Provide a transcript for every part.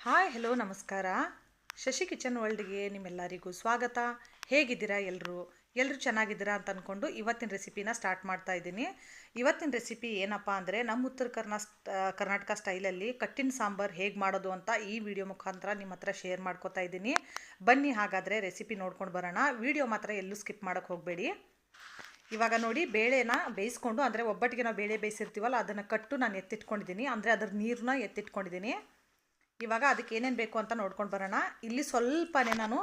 Hi hello ನಮಸ್ಕಾರ. Shashi kitchen ವರ್ಲ್ಡ್ಗೆ ನಿಮ್ಮೆಲ್ಲರಿಗೂ ಸ್ವಾಗತ. ಹೇಗಿದ್ದೀರಾ ಎಲ್ಲರೂ ಚೆನ್ನಾಗಿದ್ದೀರಾ ಅಂತ ಅಂದ್ಕೊಂಡು ಇವತ್ತಿನ ರೆಸಿಪಿನ ಸ್ಟಾರ್ಟ್ ಮಾಡ್ತಾ ಇದ್ದೀನಿ. ಇವತ್ತಿನ ರೆಸಿಪಿ ಏನಪ್ಪ ಅಂದರೆ ನಮ್ಮ ಉತ್ತರ ಕರ್ನಾಟಕ ಸ್ಟೈಲಲ್ಲಿ ಕಟ್ಟಿನ ಸಾಂಬಾರು ಹೇಗೆ ಮಾಡೋದು ಅಂತ ಈ ವಿಡಿಯೋ ಮುಖಾಂತರ ನಿಮ್ಮ ಹತ್ರ ಶೇರ್ ಮಾಡ್ಕೋತಾ ಇದ್ದೀನಿ. ಬನ್ನಿ ಹಾಗಾದರೆ ರೆಸಿಪಿ ನೋಡ್ಕೊಂಡು ಬರೋಣ. ವಿಡಿಯೋ ಮಾತ್ರ ಎಲ್ಲೂ ಸ್ಕಿಪ್ ಮಾಡೋಕ್ಕೆ ಹೋಗಬೇಡಿ. ಇವಾಗ ನೋಡಿ, ಬೇಳೆನ ಬೇಯಿಸ್ಕೊಂಡು, ಅಂದರೆ ಒಬ್ಬಟ್ಟಿಗೆ ನಾವು ಬೇಳೆ ಬೇಯಿಸಿರ್ತೀವಲ್ಲ ಅದನ್ನು ಕಟ್ಟು ನಾನು ಎತ್ತಿಟ್ಕೊಂಡಿದ್ದೀನಿ, ಅಂದರೆ ಅದ್ರ ನೀರನ್ನ ಎತ್ತಿಟ್ಕೊಂಡಿದ್ದೀನಿ. ಇವಾಗ ಅದಕ್ಕೆ ಏನೇನು ಬೇಕು ಅಂತ ನೋಡ್ಕೊಂಡು ಬರೋಣ. ಇಲ್ಲಿ ಸ್ವಲ್ಪನೇ ನಾನು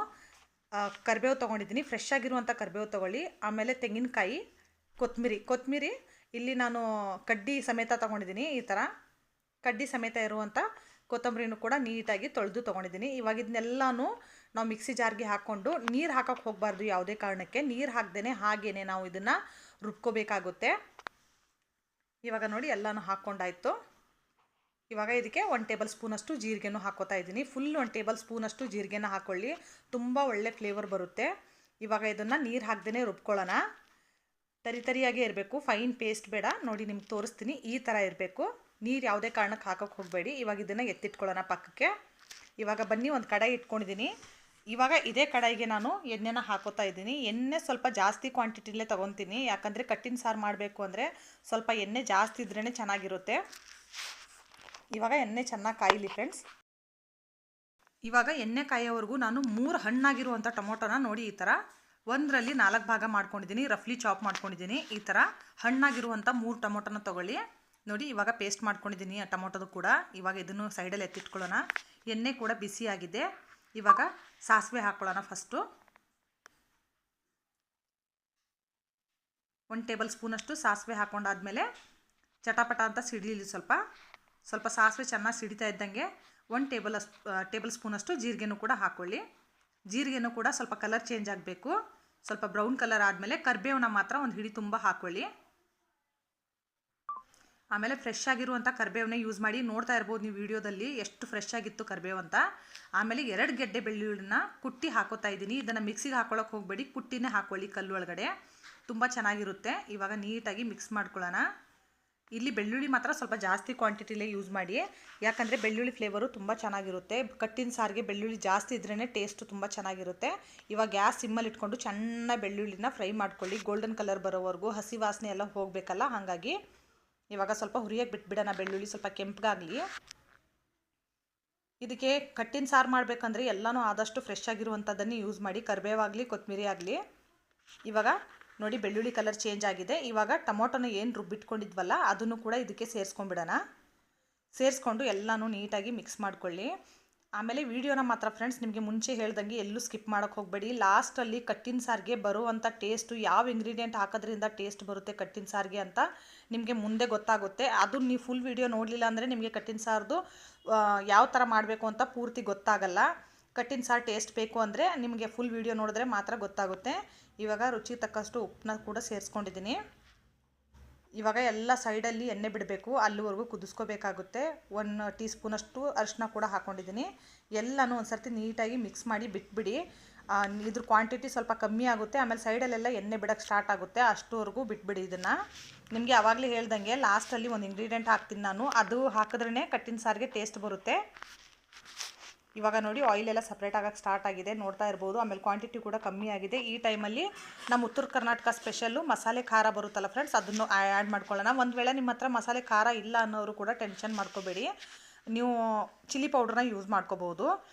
ಕರಿಬೇವು ತೊಗೊಂಡಿದ್ದೀನಿ, ಫ್ರೆಶ್ ಆಗಿರುವಂಥ ಕರಿಬೇವು ತೊಗೊಳ್ಳಿ. ಆಮೇಲೆ ತೆಂಗಿನಕಾಯಿ, ಕೊತ್ತಂಬರಿ ಇಲ್ಲಿ ನಾನು ಕಡ್ಡಿ ಸಮೇತ ತೊಗೊಂಡಿದ್ದೀನಿ. ಈ ಥರ ಕಡ್ಡಿ ಸಮೇತ ಇರುವಂಥ ಕೊತ್ತಂಬರಿನೂ ಕೂಡ ನೀಟಾಗಿ ತೊಳೆದು ತೊಗೊಂಡಿದ್ದೀನಿ. ಇವಾಗ ಇದನ್ನೆಲ್ಲನೂ ನಾವು ಮಿಕ್ಸಿ ಜಾರ್ಗೆ ಹಾಕ್ಕೊಂಡು, ನೀರು ಹಾಕೋಕ್ಕೆ ಹೋಗಬಾರ್ದು ಯಾವುದೇ ಕಾರಣಕ್ಕೆ. ನೀರು ಹಾಕ್ದೇ ಹಾಗೇ ನಾವು ಇದನ್ನು ರುಬ್ಕೋಬೇಕಾಗುತ್ತೆ. ಇವಾಗ ನೋಡಿ ಎಲ್ಲನೂ ಹಾಕ್ಕೊಂಡಾಯಿತು. ಇವಾಗ ಇದಕ್ಕೆ 1 ಟೇಬಲ್ ಸ್ಪೂನಷ್ಟು ಜೀರಿಗೆನೂ ಹಾಕೋತಾ ಇದ್ದೀನಿ. ಫುಲ್ 1 ಟೇಬಲ್ ಸ್ಪೂನಷ್ಟು ಜೀರಿಗೆನ ಹಾಕ್ಕೊಳ್ಳಿ, ತುಂಬ ಒಳ್ಳೆ ಫ್ಲೇವರ್ ಬರುತ್ತೆ. ಇವಾಗ ಇದನ್ನು ನೀರು ಹಾಕ್ದೇ ರುಬ್ಕೊಳ್ಳೋಣ. ತರಿಯಾಗೇ ಇರಬೇಕು, ಫೈನ್ ಪೇಸ್ಟ್ ಬೇಡ. ನೋಡಿ ನಿಮ್ಗೆ ತೋರಿಸ್ತೀನಿ, ಈ ಥರ ಇರಬೇಕು. ನೀರು ಯಾವುದೇ ಕಾರಣಕ್ಕೆ ಹಾಕೋಕ್ಕೆ ಹೋಗಬೇಡಿ. ಇವಾಗ ಇದನ್ನು ಎತ್ತಿಟ್ಕೊಳ್ಳೋಣ ಪಕ್ಕಕ್ಕೆ. ಇವಾಗ ಬನ್ನಿ, ಒಂದು ಕಡಾಯಿ ಇಟ್ಕೊಂಡಿದ್ದೀನಿ. ಇವಾಗ ಇದೇ ಕಡಾಯಿಗೆ ನಾನು ಎಣ್ಣೆನ ಹಾಕೋತಾ ಇದ್ದೀನಿ. ಎಣ್ಣೆ ಸ್ವಲ್ಪ ಜಾಸ್ತಿ ಕ್ವಾಂಟಿಟಿಲೇ ತೊಗೊತೀನಿ, ಯಾಕಂದರೆ ಕಟ್ಟಿನ ಸಾರು ಮಾಡಬೇಕು ಅಂದರೆ ಸ್ವಲ್ಪ ಎಣ್ಣೆ ಜಾಸ್ತಿ ಇದ್ರೇ ಚೆನ್ನಾಗಿರುತ್ತೆ. ಇವಾಗ ಎಣ್ಣೆ ಚೆನ್ನಾಗಿ ಕಾಯಿಲಿ ಫ್ರೆಂಡ್ಸ್. ಇವಾಗ ಎಣ್ಣೆ ಕಾಯೋವರೆಗೂ ನಾನು 3 ಹಣ್ಣಾಗಿರುವಂಥ ಟೊಮೊಟೊನ ನೋಡಿ ಈ ಥರ ಒಂದರಲ್ಲಿ 4 ಭಾಗ ಮಾಡ್ಕೊಂಡಿದ್ದೀನಿ, ರಫ್ಲಿ ಚಾಪ್ ಮಾಡ್ಕೊಂಡಿದ್ದೀನಿ. ಈ ಥರ ಹಣ್ಣಾಗಿರುವಂಥ 3 ಟೊಮೊಟೊನ ತೊಗೊಳ್ಳಿ. ನೋಡಿ ಇವಾಗ ಪೇಸ್ಟ್ ಮಾಡ್ಕೊಂಡಿದ್ದೀನಿ ಆ ಟೊಮೊಟೊದು ಕೂಡ. ಇವಾಗ ಇದನ್ನು ಸೈಡಲ್ಲಿ ಎತ್ತಿಟ್ಕೊಳ್ಳೋಣ. ಎಣ್ಣೆ ಕೂಡ ಬಿಸಿಯಾಗಿದೆ. ಇವಾಗ ಸಾಸಿವೆ ಹಾಕ್ಕೊಳ್ಳೋಣ. ಫಸ್ಟು 1 ಟೇಬಲ್ ಸ್ಪೂನಷ್ಟು ಸಾಸಿವೆ ಹಾಕ್ಕೊಂಡಾದ್ಮೇಲೆ ಚಟಾಪಟ ಅಂತ ಸಿಡಿಲಿ. ಸ್ವಲ್ಪ ಸಾಸಿವೆ ಚೆನ್ನಾಗಿ ಸಿಡಿತಾ ಇದ್ದಂಗೆ 1 ಟೇಬಲ್ ಸ್ಪೂನಷ್ಟು ಜೀರಿಗೆನೂ ಕೂಡ ಹಾಕ್ಕೊಳ್ಳಿ. ಜೀರಿಗೆನೂ ಕೂಡ ಸ್ವಲ್ಪ ಕಲರ್ ಚೇಂಜ್ ಆಗಬೇಕು. ಸ್ವಲ್ಪ ಬ್ರೌನ್ ಕಲರ್ ಆದಮೇಲೆ ಕರಿಬೇವನ್ನ ಮಾತ್ರ ಒಂದು ಹಿಡಿ ತುಂಬ ಹಾಕ್ಕೊಳ್ಳಿ. ಆಮೇಲೆ ಫ್ರೆಶ್ ಆಗಿರುವಂಥ ಕರಿಬೇವನ್ನೇ ಯೂಸ್ ಮಾಡಿ. ನೋಡ್ತಾ ಇರ್ಬೋದು ನೀವು ವಿಡಿಯೋದಲ್ಲಿ ಎಷ್ಟು ಫ್ರೆಶ್ ಆಗಿತ್ತು ಕರಿಬೇವು ಅಂತ. ಆಮೇಲೆ 2 ಗೆಡ್ಡೆ ಬೆಳ್ಳುಳ್ಳಿನ ಕುಟ್ಟಿ ಹಾಕೋತಾ ಇದ್ದೀನಿ. ಇದನ್ನು ಮಿಕ್ಸಿಗೆ ಹಾಕೊಳ್ಳೋಕೆ ಹೋಗಬೇಡಿ, ಕುಟ್ಟಿನೇ ಹಾಕ್ಕೊಳ್ಳಿ ಕಲ್ಲು ಒಳಗಡೆ, ತುಂಬ ಚೆನ್ನಾಗಿರುತ್ತೆ. ಇವಾಗ ನೀಟಾಗಿ ಮಿಕ್ಸ್ ಮಾಡ್ಕೊಳ್ಳೋಣ. ಇಲ್ಲಿ ಬೆಳ್ಳುಳ್ಳಿ ಮಾತ್ರ ಸ್ವಲ್ಪ ಜಾಸ್ತಿ ಕ್ವಾಂಟಿಟಿಲೇ ಯೂಸ್ ಮಾಡಿ, ಯಾಕಂದರೆ ಬೆಳ್ಳುಳ್ಳಿ ಫ್ಲೇವರು ತುಂಬ ಚೆನ್ನಾಗಿರುತ್ತೆ. ಕಟ್ಟಿನ ಸಾರಿಗೆ ಬೆಳ್ಳುಳ್ಳಿ ಜಾಸ್ತಿ ಇದ್ರೇ ಟೇಸ್ಟು ತುಂಬ ಚೆನ್ನಾಗಿರುತ್ತೆ. ಇವಾಗ ಗ್ಯಾಸ್ ಸಿಮ್ಮಲ್ಲಿ ಇಟ್ಕೊಂಡು ಚೆನ್ನಾಗಿ ಬೆಳ್ಳುಳ್ಳಿನ ಫ್ರೈ ಮಾಡ್ಕೊಳ್ಳಿ, ಗೋಲ್ಡನ್ ಕಲರ್ ಬರೋವರೆಗೂ. ಹಸಿ ವಾಸನೆ ಎಲ್ಲ ಹೋಗಬೇಕಲ್ಲ, ಹಾಗಾಗಿ ಇವಾಗ ಸ್ವಲ್ಪ ಹುರಿಯೋಕ್ಕೆ ಬಿಟ್ಬಿಡೋಣ. ಬೆಳ್ಳುಳ್ಳಿ ಸ್ವಲ್ಪ ಕೆಂಪಗಾಗಲಿ. ಇದಕ್ಕೆ ಕಟ್ಟಿನ ಸಾರು ಮಾಡಬೇಕಂದ್ರೆ ಎಲ್ಲನೂ ಆದಷ್ಟು ಫ್ರೆಶ್ ಆಗಿರುವಂಥದ್ದನ್ನೇ ಯೂಸ್ ಮಾಡಿ, ಕರಿಬೇವಾಗಲಿ ಕೊತ್ತಂಬರಿ ಆಗಲಿ. ಇವಾಗ ನೋಡಿ ಬೆಳ್ಳುಳ್ಳಿ ಕಲರ್ ಚೇಂಜ್ ಆಗಿದೆ. ಇವಾಗ ಟೊಮೊಟೊನ ಏನು ರುಬ್ಬಿಟ್ಕೊಂಡಿದ್ವಲ್ಲ ಅದನ್ನು ಕೂಡ ಇದಕ್ಕೆ ಸೇರಿಸ್ಕೊಂಡ್ಬಿಡೋಣ. ಸೇರಿಸ್ಕೊಂಡು ಎಲ್ಲನೂ ನೀಟಾಗಿ ಮಿಕ್ಸ್ ಮಾಡ್ಕೊಳ್ಳಿ. ಆಮೇಲೆ ವಿಡಿಯೋನ ಮಾತ್ರ ಫ್ರೆಂಡ್ಸ್ ನಿಮಗೆ ಮುಂಚೆ ಹೇಳ್ದಂಗೆ ಎಲ್ಲೂ ಸ್ಕಿಪ್ ಮಾಡೋಕ್ಕೆ ಹೋಗಬೇಡಿ. ಲಾಸ್ಟಲ್ಲಿ ಕಟ್ಟಿನ ಸಾರಿಗೆ ಬರುವಂಥ ಟೇಸ್ಟು, ಯಾವ ಇಂಗ್ರೀಡಿಯೆಂಟ್ ಹಾಕೋದ್ರಿಂದ ಟೇಸ್ಟ್ ಬರುತ್ತೆ ಕಟ್ಟಿನ ಸಾರಿಗೆ ಅಂತ ನಿಮಗೆ ಮುಂದೆ ಗೊತ್ತಾಗುತ್ತೆ. ಅದು ನೀವು ಫುಲ್ ವಿಡಿಯೋ ನೋಡಲಿಲ್ಲ ಅಂದರೆ ನಿಮಗೆ ಕಟ್ಟಿನ ಸಾರ್ದು ಯಾವ ಥರ ಮಾಡಬೇಕು ಅಂತ ಪೂರ್ತಿ ಗೊತ್ತಾಗಲ್ಲ. ಕಟ್ಟಿನ ಸಾರು ಟೇಸ್ಟ್ ಬೇಕು ಅಂದರೆ ನಿಮಗೆ ಫುಲ್ ವಿಡಿಯೋ ನೋಡಿದ್ರೆ ಮಾತ್ರ ಗೊತ್ತಾಗುತ್ತೆ. ಇವಾಗ ರುಚಿ ತಕ್ಕಷ್ಟು ಉಪ್ಪನ್ನ ಕೂಡ ಸೇರಿಸ್ಕೊಂಡಿದ್ದೀನಿ. ಇವಾಗ ಎಲ್ಲ ಸೈಡಲ್ಲಿ ಎಣ್ಣೆ ಬಿಡಬೇಕು, ಅಲ್ಲಿವರೆಗೂ ಕುದಿಸ್ಕೋಬೇಕಾಗುತ್ತೆ. 1 ಟೀ ಸ್ಪೂನಷ್ಟು ಅರಿಶಿನ ಕೂಡ ಹಾಕ್ಕೊಂಡಿದ್ದೀನಿ. ಎಲ್ಲನೂ ಒಂದು ಸರ್ತಿ ನೀಟಾಗಿ ಮಿಕ್ಸ್ ಮಾಡಿ ಬಿಟ್ಬಿಡಿ. ಇದ್ರ ಕ್ವಾಂಟಿಟಿ ಸ್ವಲ್ಪ ಕಮ್ಮಿ ಆಗುತ್ತೆ. ಆಮೇಲೆ ಸೈಡಲ್ಲೆಲ್ಲ ಎಣ್ಣೆ ಬಿಡೋಕ್ಕೆ ಸ್ಟಾರ್ಟ್ ಆಗುತ್ತೆ, ಅಷ್ಟುವರೆಗೂ ಬಿಟ್ಬಿಡಿ ಇದನ್ನು. ನಿಮಗೆ ಆವಾಗಲೇ ಹೇಳ್ದಂಗೆ ಲಾಸ್ಟಲ್ಲಿ ಒಂದು ಇಂಗ್ರೀಡಿಯೆಂಟ್ ಹಾಕ್ತೀನಿ ನಾನು, ಅದು ಹಾಕಿದ್ರೇ ಕಟ್ಟಿನ ಸಾರಿಗೆ ಟೇಸ್ಟ್ ಬರುತ್ತೆ. ಇವಾಗ ನೋಡಿ ಆಯಿಲ್ ಎಲ್ಲ ಸಪ್ರೇಟ್ ಆಗೋಕ್ಕೆ ಸ್ಟಾರ್ಟ್ ಆಗಿದೆ, ನೋಡ್ತಾ ಇರ್ಬೋದು. ಆಮೇಲೆ ಕ್ವಾಂಟಿಟಿ ಕೂಡ ಕಮ್ಮಿ ಆಗಿದೆ. ಈ ಟೈಮಲ್ಲಿ ನಮ್ಮ ಉತ್ತರ ಕರ್ನಾಟಕ ಸ್ಪೆಷಲ್ಲು ಮಸಾಲೆ ಖಾರ ಬರುತ್ತಲ್ಲ ಫ್ರೆಂಡ್ಸ್, ಅದನ್ನು ಆ್ಯಡ್ ಮಾಡ್ಕೊಳ್ಳೋಣ. ಒಂದು ವೇಳೆ ನಿಮ್ಮ ಹತ್ರ ಮಸಾಲೆ ಖಾರ ಇಲ್ಲ ಅನ್ನೋರು ಕೂಡ ಟೆನ್ಷನ್ ಮಾಡ್ಕೋಬೇಡಿ, ನೀವು ಚಿಲ್ಲಿ ಪೌಡ್ರನ್ನ ಯೂಸ್ ಮಾಡ್ಕೋಬೋದು.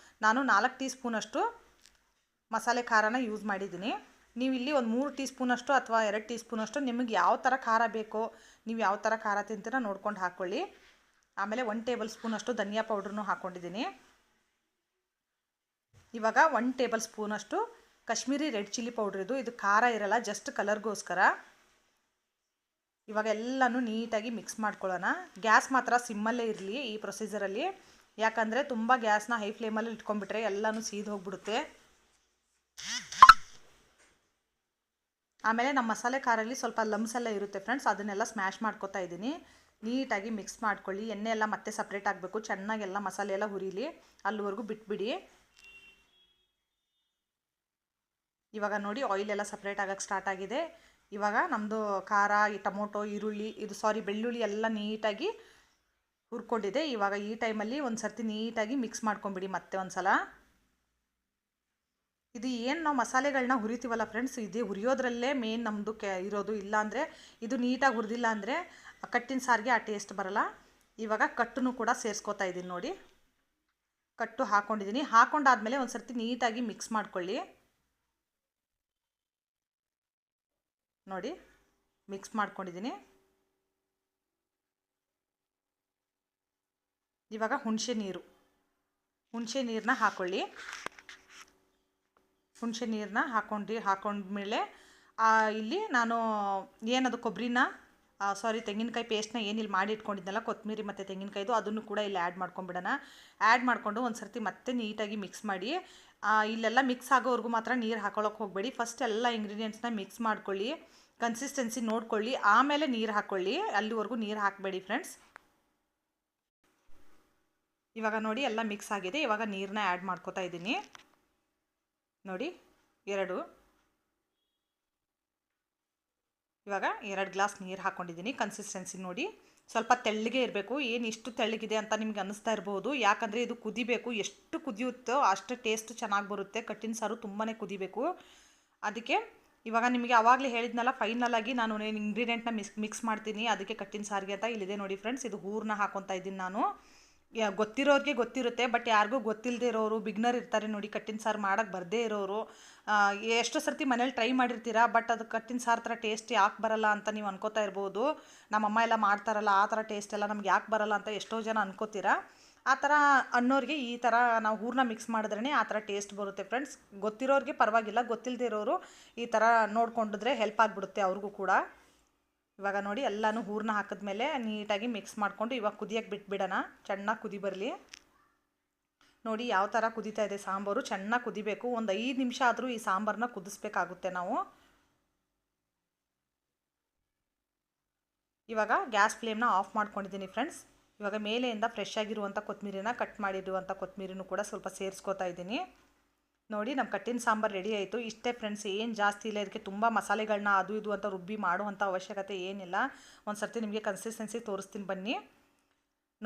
ನಾನು 4 ಟೀ ಸ್ಪೂನಷ್ಟು ಮಸಾಲೆ ಖಾರನ ಯೂಸ್ ಮಾಡಿದ್ದೀನಿ. ನೀವು ಇಲ್ಲಿ ಒಂದು 3 ಟೀ ಸ್ಪೂನಷ್ಟು ಅಥವಾ 2 ಟೀ ಸ್ಪೂನಷ್ಟು ನಿಮಗೆ ಯಾವ ಥರ ಖಾರ ಬೇಕೋ, ನೀವು ಯಾವ ಥರ ಖಾರ ತಿಂತೀರ ನೋಡ್ಕೊಂಡು ಹಾಕ್ಕೊಳ್ಳಿ. ಆಮೇಲೆ 1 ಟೇಬಲ್ ಸ್ಪೂನಷ್ಟು ಧನಿಯಾ ಪೌಡ್ರನ್ನು ಹಾಕ್ಕೊಂಡಿದ್ದೀನಿ. ಇವಾಗ 1 ಟೇಬಲ್ ಸ್ಪೂನಷ್ಟು ಕಾಶ್ಮೀರಿ ರೆಡ್ ಚಿಲ್ಲಿ ಪೌಡ್ರ್, ಇದು ಖಾರ ಇರಲ್ಲ, ಜಸ್ಟ್ ಕಲರ್ಗೋಸ್ಕರ. ಇವಾಗ ಎಲ್ಲನೂ ನೀಟಾಗಿ ಮಿಕ್ಸ್ ಮಾಡ್ಕೊಳ್ಳೋಣ. ಗ್ಯಾಸ್ ಮಾತ್ರ ಸಿಮ್ಮಲ್ಲೇ ಇರಲಿ ಈ ಪ್ರೊಸೀಜರಲ್ಲಿ, ಯಾಕಂದರೆ ತುಂಬ ಗ್ಯಾಸ್ನ ಹೈ ಫ್ಲೇಮಲ್ಲಿ ಇಟ್ಕೊಂಡ್ಬಿಟ್ರೆ ಎಲ್ಲನೂ ಸೀದು ಹೋಗ್ಬಿಡುತ್ತೆ. ಆಮೇಲೆ ನಮ್ಮ ಮಸಾಲೆ ಖಾರಲ್ಲಿ ಸ್ವಲ್ಪ ಲಮ್ಸ್ ಎಲ್ಲ ಇರುತ್ತೆ ಫ್ರೆಂಡ್ಸ್, ಅದನ್ನೆಲ್ಲ ಸ್ಮ್ಯಾಶ್ ಮಾಡ್ಕೊತಾ ಇದ್ದೀನಿ. ನೀಟಾಗಿ ಮಿಕ್ಸ್ ಮಾಡ್ಕೊಳ್ಳಿ. ಎಣ್ಣೆ ಎಲ್ಲ ಮತ್ತೆ ಸಪ್ರೇಟ್ ಆಗಬೇಕು, ಚೆನ್ನಾಗೆಲ್ಲ ಮಸಾಲೆ ಎಲ್ಲ ಹುರಿಲಿ, ಅಲ್ಲಿವರೆಗೂ ಬಿಟ್ಬಿಡಿ. ಇವಾಗ ನೋಡಿ ಆಯಿಲ್ ಎಲ್ಲ ಸಪ್ರೇಟ್ ಆಗೋಕ್ಕೆ ಸ್ಟಾರ್ಟ್ ಆಗಿದೆ. ಇವಾಗ ನಮ್ಮದು ಖಾರ, ಈ ಟೊಮೊಟೊ, ಈರುಳ್ಳಿ, ಬೆಳ್ಳುಳ್ಳಿ ಎಲ್ಲ ನೀಟಾಗಿ ಹುರ್ಕೊಂಡಿದೆ. ಇವಾಗ ಈ ಟೈಮಲ್ಲಿ ಒಂದು ಸರ್ತಿ ನೀಟಾಗಿ ಮಿಕ್ಸ್ ಮಾಡ್ಕೊಂಬಿಡಿ ಮತ್ತೆ ಒಂದು ಸಲ. ಇದು ಏನು ನಾವು ಮಸಾಲೆಗಳನ್ನ ಹುರಿತೀವಲ್ಲ ಫ್ರೆಂಡ್ಸ್, ಇದು ಹುರಿಯೋದ್ರಲ್ಲೇ ಮೇನ್ ನಮ್ಮದು ಇರೋದು. ಇಲ್ಲಾಂದರೆ ಇದು ನೀಟಾಗಿ ಹುರಿದಿಲ್ಲ ಅಂದರೆ ಕಟ್ಟಿನ ಸಾರಿಗೆ ಆ ಟೇಸ್ಟ್ ಬರಲ್ಲ. ಇವಾಗ ಕಟ್ಟನ್ನು ಕೂಡ ಸೇರಿಸ್ಕೋತಾ ಇದ್ದೀನಿ ನೋಡಿ. ಕಟ್ಟು ಹಾಕ್ಕೊಂಡಿದ್ದೀನಿ. ಹಾಕ್ಕೊಂಡಾದ್ಮೇಲೆ ಒಂದು ಸರ್ತಿ ನೀಟಾಗಿ ಮಿಕ್ಸ್ ಮಾಡ್ಕೊಳ್ಳಿ. ನೋಡಿ ಮಿಕ್ಸ್ ಮಾಡ್ಕೊಂಡಿದ್ದೀನಿ. ಇವಾಗ ಹುಣಸೆ ನೀರನ್ನ ಹಾಕ್ಕೊಳ್ಳಿ. ಹುಣಸೆ ನೀರನ್ನ ಹಾಕೊಂಡ್ಮೇಲೆ ಇಲ್ಲಿ ನಾನು ಏನದು ಕೊಬ್ಬರಿನ ತೆಂಗಿನಕಾಯಿ ಪೇಸ್ಟ್ನ ಏನಿಲ್ಲಿ ಮಾಡಿ ಇಟ್ಕೊಂಡಿದ್ನಲ್ಲ, ಕೊತ್ತಂಬರಿ ಮತ್ತು ತೆಂಗಿನಕಾಯಿದು, ಅದನ್ನು ಕೂಡ ಇಲ್ಲಿ ಆ್ಯಡ್ ಮಾಡ್ಕೊಂಬಿಡೋಣ. ಆ್ಯಡ್ ಮಾಡಿಕೊಂಡು ಒಂದು ಸರ್ತಿ ಮತ್ತೆ ನೀಟಾಗಿ ಮಿಕ್ಸ್ ಮಾಡಿ. ಇಲ್ಲೆಲ್ಲ ಮಿಕ್ಸ್ ಆಗೋವರೆಗೂ ಮಾತ್ರ ನೀರು ಹಾಕೊಳ್ಳೋಕೆ ಹೋಗಬೇಡಿ. ಫಸ್ಟ್ ಎಲ್ಲ ಇಂಗ್ರೀಡಿಯೆಂಟ್ಸ್ನ ಮಿಕ್ಸ್ ಮಾಡ್ಕೊಳ್ಳಿ, ಕನ್ಸಿಸ್ಟೆನ್ಸಿ ನೋಡ್ಕೊಳ್ಳಿ, ಆಮೇಲೆ ನೀರು ಹಾಕ್ಕೊಳ್ಳಿ. ಅಲ್ಲಿವರೆಗೂ ನೀರು ಹಾಕಬೇಡಿ ಫ್ರೆಂಡ್ಸ್. ಇವಾಗ ನೋಡಿ ಎಲ್ಲ ಮಿಕ್ಸ್ ಆಗಿದೆ. ಇವಾಗ ನೀರನ್ನ ಆ್ಯಡ್ ಮಾಡ್ಕೋತಾ ಇದ್ದೀನಿ ನೋಡಿ. ಇವಾಗ 2 ಗ್ಲಾಸ್ ನೀರು ಹಾಕ್ಕೊಂಡಿದ್ದೀನಿ. ಕನ್ಸಿಸ್ಟೆನ್ಸಿ ನೋಡಿ, ಸ್ವಲ್ಪ ತೆಳ್ಳಗೆ ಇರಬೇಕು. ಏನು ಇಷ್ಟು ತೆಳ್ಳಗಿದೆ ಅಂತ ನಿಮ್ಗೆ ಅನ್ನಿಸ್ತಾ ಇರ್ಬೋದು, ಯಾಕಂದರೆ ಇದು ಕುದಿಬೇಕು. ಎಷ್ಟು ಕುದಿಯುತ್ತೋ ಅಷ್ಟು ಟೇಸ್ಟ್ ಚೆನ್ನಾಗಿ ಬರುತ್ತೆ. ಕಟ್ಟಿನ ಸಾರು ತುಂಬಾ ಕುದಿಬೇಕು. ಅದಕ್ಕೆ ಇವಾಗ ನಿಮಗೆ ಆವಾಗಲೇ ಹೇಳಿದ್ನಲ್ಲ, ಫೈನಲಾಗಿ ನಾನು ಇಂಗ್ರೀಡಿಯೆಂಟ್ನ ಮಿಕ್ಸ್ ಮಾಡ್ತೀನಿ ಅದಕ್ಕೆ ಕಟ್ಟಿನ ಸಾರಿಗೆ ಅಂತ. ಇಲ್ಲಿದೆ ನೋಡಿ ಫ್ರೆಂಡ್ಸ್, ಇದು ಹೂರನ್ನ ಹಾಕ್ಕೊತಾ ಇದ್ದೀನಿ ನಾನು. ಗೊತ್ತಿರೋರಿಗೆ ಗೊತ್ತಿರುತ್ತೆ, ಬಟ್ ಯಾರಿಗೂ ಗೊತ್ತಿಲ್ಲದೆ ಇರೋರು, ಬಿಗ್ನರ್ ಇರ್ತಾರೆ ನೋಡಿ, ಕಟ್ಟಿನ ಸಾರು ಮಾಡೋಕ್ಕೆ ಬರದೇ ಇರೋರು. ಎಷ್ಟೋ ಸರ್ತಿ ಮನೇಲಿ ಟ್ರೈ ಮಾಡಿರ್ತೀರಾ, ಬಟ್ ಅದು ಕಟ್ಟಿನ ಸಾರು ಥರ ಟೇಸ್ಟ್ ಯಾಕೆ ಬರಲ್ಲ ಅಂತ ನೀವು ಅನ್ಕೋತಾ ಇರ್ಬೋದು. ನಮ್ಮಮ್ಮ ಎಲ್ಲ ಮಾಡ್ತಾರಲ್ಲ ಆ ಥರ ಟೇಸ್ಟ್ ಎಲ್ಲ ನಮ್ಗೆ ಯಾಕೆ ಬರಲ್ಲ ಅಂತ ಎಷ್ಟೋ ಜನ ಅನ್ಕೋತೀರಾ. ಆ ಥರ ಅನ್ನೋರಿಗೆ ಈ ಥರ ನಾವು ಹೂರನ್ನ ಮಿಕ್ಸ್ ಮಾಡಿದ್ರೇ ಆ ಥರ ಟೇಸ್ಟ್ ಬರುತ್ತೆ ಫ್ರೆಂಡ್ಸ್. ಗೊತ್ತಿರೋರಿಗೆ ಪರವಾಗಿಲ್ಲ, ಗೊತ್ತಿಲ್ಲದೆ ಇರೋರು ಈ ಥರ ನೋಡ್ಕೊಂಡಿದ್ರೆ ಹೆಲ್ಪ್ ಆಗಿಬಿಡುತ್ತೆ ಅವ್ರಿಗೂ ಕೂಡ. ಇವಾಗ ನೋಡಿ ಎಲ್ಲನೂ ಹೂರನ್ನ ಹಾಕಿದ್ಮೇಲೆ ನೀಟಾಗಿ ಮಿಕ್ಸ್ ಮಾಡಿಕೊಂಡು ಇವಾಗ ಕುದಿಯೋಕ್ಕೆ ಬಿಟ್ಬಿಡೋಣ. ಚೆನ್ನಾಗಿ ಕುದಿ ಬರಲಿ. ನೋಡಿ ಯಾವ ಥರ ಕುದೀತಾ ಇದೆ ಸಾಂಬಾರು. ಚೆನ್ನಾಗಿ ಕುದಿಬೇಕು. ಒಂದು 5 ನಿಮಿಷ ಆದರೂ ಈ ಸಾಂಬಾರನ್ನ ಕುದಿಸ್ಬೇಕಾಗುತ್ತೆ ನಾವು. ಇವಾಗ ಗ್ಯಾಸ್ ಫ್ಲೇಮ್ನ ಆಫ್ ಮಾಡ್ಕೊಂಡಿದ್ದೀನಿ ಫ್ರೆಂಡ್ಸ್. ಇವಾಗ ಮೇಲೆಯಿಂದ ಫ್ರೆಶ್ ಆಗಿರುವಂಥ ಕೊತ್ತಂಬರಿನ, ಕಟ್ ಮಾಡಿರುವಂಥ ಕೊತ್ತಂಬರಿನೂ ಕೂಡ ಸ್ವಲ್ಪ ಸೇರಿಸ್ಕೋತಾ ಇದ್ದೀನಿ. ನೋಡಿ ನಮ್ಮ ಕಟ್ಟಿನ ಸಾಂಬಾರು ರೆಡಿ ಆಯಿತು. ಇಷ್ಟೇ ಫ್ರೆಂಡ್ಸ್, ಏನು ಜಾಸ್ತಿ ಇಲ್ಲ. ಇದಕ್ಕೆ ತುಂಬ ಮಸಾಲೆಗಳನ್ನ ಅದು ಇದು ಅಂತ ರುಬ್ಬಿ ಮಾಡುವಂಥ ಅವಶ್ಯಕತೆ ಏನಿಲ್ಲ. ಒಂದು ಸರ್ತಿ ನಿಮಗೆ ಕನ್ಸಿಸ್ಟೆನ್ಸಿ ತೋರಿಸ್ತೀನಿ ಬನ್ನಿ.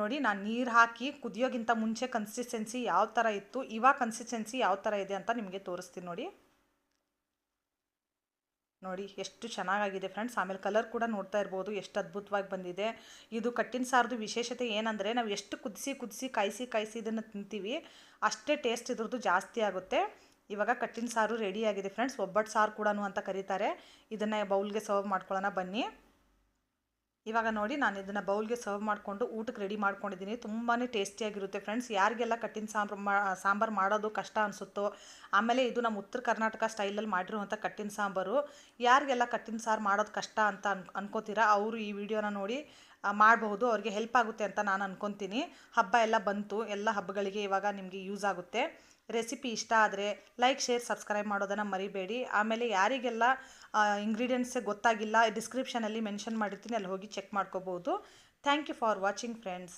ನೋಡಿ ನಾನು ನೀರು ಹಾಕಿ ಕುದಿಯೋಗಿಂತ ಮುಂಚೆ ಕನ್ಸಿಸ್ಟೆನ್ಸಿ ಯಾವ ಥರ ಇತ್ತು, ಇವಾಗ ಕನ್ಸಿಸ್ಟೆನ್ಸಿ ಯಾವ ಥರ ಇದೆ ಅಂತ ನಿಮಗೆ ತೋರಿಸ್ತೀನಿ ನೋಡಿ. ನೋಡಿ ಎಷ್ಟು ಚೆನ್ನಾಗಾಗಿದೆ ಫ್ರೆಂಡ್ಸ್. ಆಮೇಲೆ ಕಲರ್ ಕೂಡ ನೋಡ್ತಾ ಇರ್ಬೋದು ಎಷ್ಟು ಅದ್ಭುತವಾಗಿ ಬಂದಿದೆ. ಇದು ಕಟ್ಟಿನ ಸಾರದು ವಿಶೇಷತೆ ಏನಂದರೆ, ನಾವು ಎಷ್ಟು ಕುದಿಸಿ ಕಾಯಿಸಿ ಇದನ್ನು ತಿಂತೀವಿ ಅಷ್ಟೇ ಟೇಸ್ಟ್ ಇದ್ರದ್ದು ಜಾಸ್ತಿ ಆಗುತ್ತೆ. ಇವಾಗ ಕಟ್ಟಿನ ಸಾರು ರೆಡಿಯಾಗಿದೆ ಫ್ರೆಂಡ್ಸ್. ಒಬ್ಬಟ್ಟು ಸಾರು ಕೂಡ ಅಂತ ಕರೀತಾರೆ. ಇದನ್ನು ಬೌಲ್ಗೆ ಸರ್ವ್ ಮಾಡ್ಕೊಳ್ಳೋಣ ಬನ್ನಿ. ಇವಾಗ ನೋಡಿ ನಾನು ಇದನ್ನು ಬೌಲ್ಗೆ ಸರ್ವ್ ಮಾಡಿಕೊಂಡು ಊಟಕ್ಕೆ ರೆಡಿ ಮಾಡ್ಕೊಂಡಿದ್ದೀನಿ. ತುಂಬಾ ಟೇಸ್ಟಿಯಾಗಿರುತ್ತೆ ಫ್ರೆಂಡ್ಸ್. ಯಾರಿಗೆಲ್ಲ ಕಟ್ಟಿನ ಸಾಂಬಾರು ಮಾಡೋದು ಕಷ್ಟ ಅನಿಸುತ್ತೋ, ಆಮೇಲೆ ಇದು ನಮ್ಮ ಉತ್ತರ ಕರ್ನಾಟಕ ಸ್ಟೈಲಲ್ಲಿ ಮಾಡಿರುವಂಥ ಕಟ್ಟಿನ ಸಾಂಬಾರು, ಯಾರಿಗೆಲ್ಲ ಕಟ್ಟಿನ ಸಾರು ಮಾಡೋದು ಕಷ್ಟ ಅಂತ ಅನ್ಕೋತೀರಾ ಅವರು ಈ ವಿಡಿಯೋನ ನೋಡಿ ಮಾಡಬಹುದು. ಅವ್ರಿಗೆ ಹೆಲ್ಪ್ ಆಗುತ್ತೆ ಅಂತ ನಾನು ಅನ್ಕೊತೀನಿ. ಹಬ್ಬ ಎಲ್ಲ ಬಂತು, ಎಲ್ಲ ಹಬ್ಬಗಳಿಗೆ ಇವಾಗ ನಿಮಗೆ ಯೂಸ್ ಆಗುತ್ತೆ. ರೆಸಿಪಿ ಇಷ್ಟ ಆದರೆ ಲೈಕ್, ಶೇರ್, ಸಬ್ಸ್ಕ್ರೈಬ್ ಮಾಡೋದನ್ನು ಮರಿಬೇಡಿ. ಆಮೇಲೆ ಯಾರಿಗೆಲ್ಲ ಇಂಗ್ರೀಡಿಯೆಂಟ್ಸ್ ಗೊತ್ತಾಗಿಲ್ಲ, ಡಿಸ್ಕ್ರಿಪ್ಷನಲ್ಲಿ ಮೆನ್ಷನ್ ಮಾಡಿರ್ತೀನಿ, ಅಲ್ಲಿ ಹೋಗಿ ಚೆಕ್ ಮಾಡ್ಕೋಬೋದು. Thank you for watching friends.